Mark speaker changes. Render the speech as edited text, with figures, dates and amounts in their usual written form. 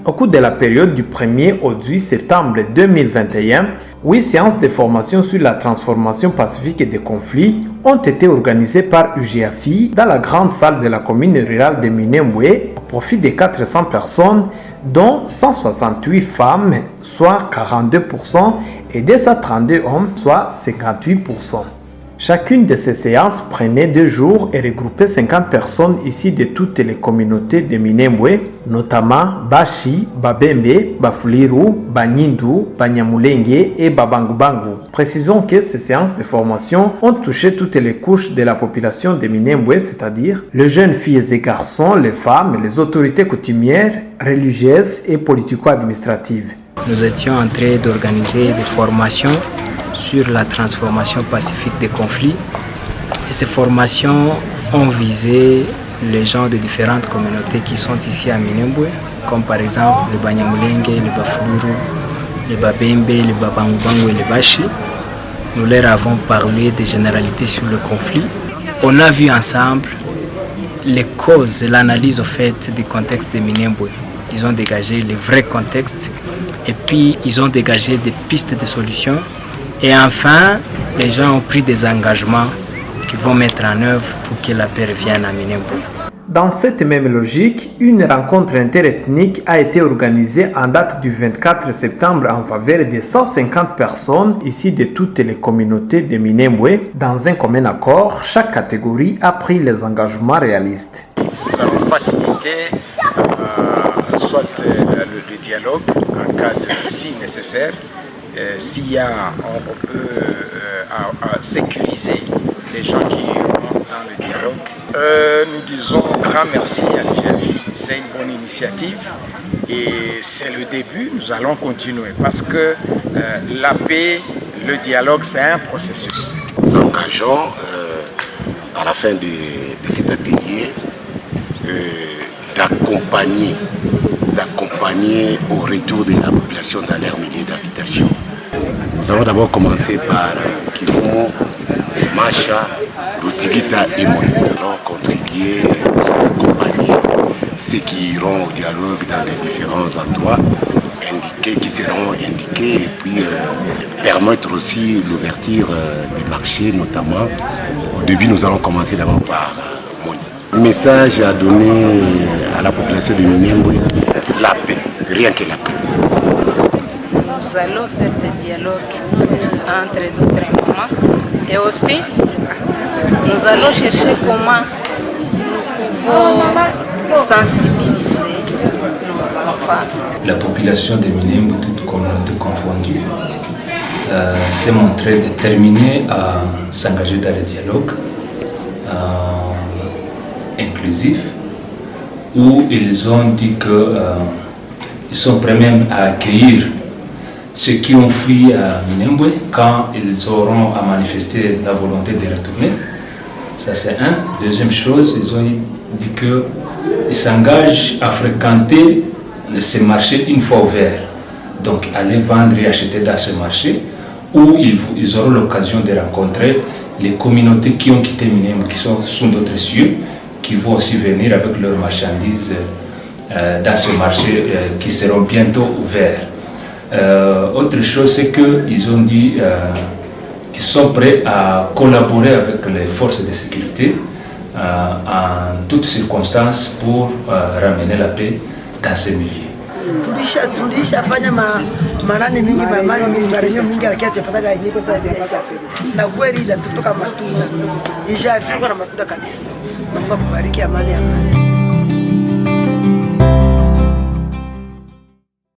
Speaker 1: Au cours de la période du 1er au 18 septembre 2021, 8 séances de formation sur la transformation pacifique et des conflits ont été organisées par UGAFI dans la grande salle de la commune rurale de Minembwe au profit de 400 personnes, dont 168 femmes, soit 42%, et 232 hommes, soit 58%. Chacune de ces séances prenait 2 jours et regroupait 50 personnes ici de toutes les communautés de Minembwe, notamment Bashi, Babembe, Bafuliru, Banyindu, Banyamulenge et Babangubangu. Précisons que ces séances de formation ont touché toutes les couches de la population de Minembwe, c'est-à-dire les jeunes filles et garçons, les femmes, les autorités coutumières, religieuses et politico-administratives.
Speaker 2: Nous étions en train d'organiser des formations sur la transformation pacifique des conflits. Et ces formations ont visé les gens de différentes communautés qui sont ici à Minembwe, comme par exemple le Banyamulenge, le Bafuluru, le Babembe, le Babangubangu et le Bashi. Nous leur avons parlé des généralités sur le conflit. On a vu ensemble les causes et l'analyse au fait du contexte de Minembwe. Ils ont dégagé le vrai contexte et puis ils ont dégagé des pistes de solutions. Et enfin, les gens ont pris des engagements qu'ils vont mettre en œuvre pour que la paix revienne à Minembwe.
Speaker 1: Dans cette même logique, une rencontre interethnique a été organisée en date du 24 septembre en faveur de 150 personnes ici de toutes les communautés de Minembwe. Dans un commun accord, chaque catégorie a pris les engagements réalistes.
Speaker 3: Nous allons faciliter soit le dialogue en cas de si nécessaire. S'il y a, on peut sécuriser les gens qui rentrent dans le dialogue. Nous disons grand merci à l'UGAFI, c'est une bonne initiative et c'est le début, nous allons continuer parce que la paix, le dialogue, c'est un processus.
Speaker 4: Nous engageons à la fin de cet atelier d'accompagner au retour de la population dans leur milieu d'habitation. Nous allons d'abord commencer par Kivumo, Macha, Rutigita et Moni. Nous allons contribuer, accompagner ceux qui iront au dialogue dans les différents endroits qui seront indiqués et puis permettre aussi l'ouverture des marchés notamment. Au début, nous allons commencer d'abord par Moni. Le message à donner à la population de Minembwe, la paix, rien que la paix.
Speaker 5: Nous allons faire des dialogues entre d'autres moments et aussi nous allons chercher comment nous pouvons sensibiliser nos enfants.
Speaker 6: La population de Minembwe, toute communauté confondue, s'est montrée déterminée à s'engager dans le dialogue inclusif où ils ont dit qu'ils sont prêts même à accueillir ceux qui ont fui à Minembwe quand ils auront à manifester la volonté de retourner. Ça c'est un. Deuxième chose, ils ont dit qu'ils s'engagent à fréquenter ces marchés une fois ouverts. Donc aller vendre et acheter dans ce marché où ils auront l'occasion de rencontrer les communautés qui ont quitté Minembwe, qui sont sous d'autres cieux, qui vont aussi venir avec leurs marchandises dans ce marché qui seront bientôt ouverts. Autre chose, c'est qu'ils ont dit qu'ils sont prêts à collaborer avec les forces de sécurité en toutes circonstances pour ramener la paix dans ces milieux.
Speaker 7: Tulishafanya manane mingi marenyo mingi lakini hatujapata yenyewe sasa na kweli itatoka matunda. Ishafika na matunda kabisa. Mungu akubariki, amani.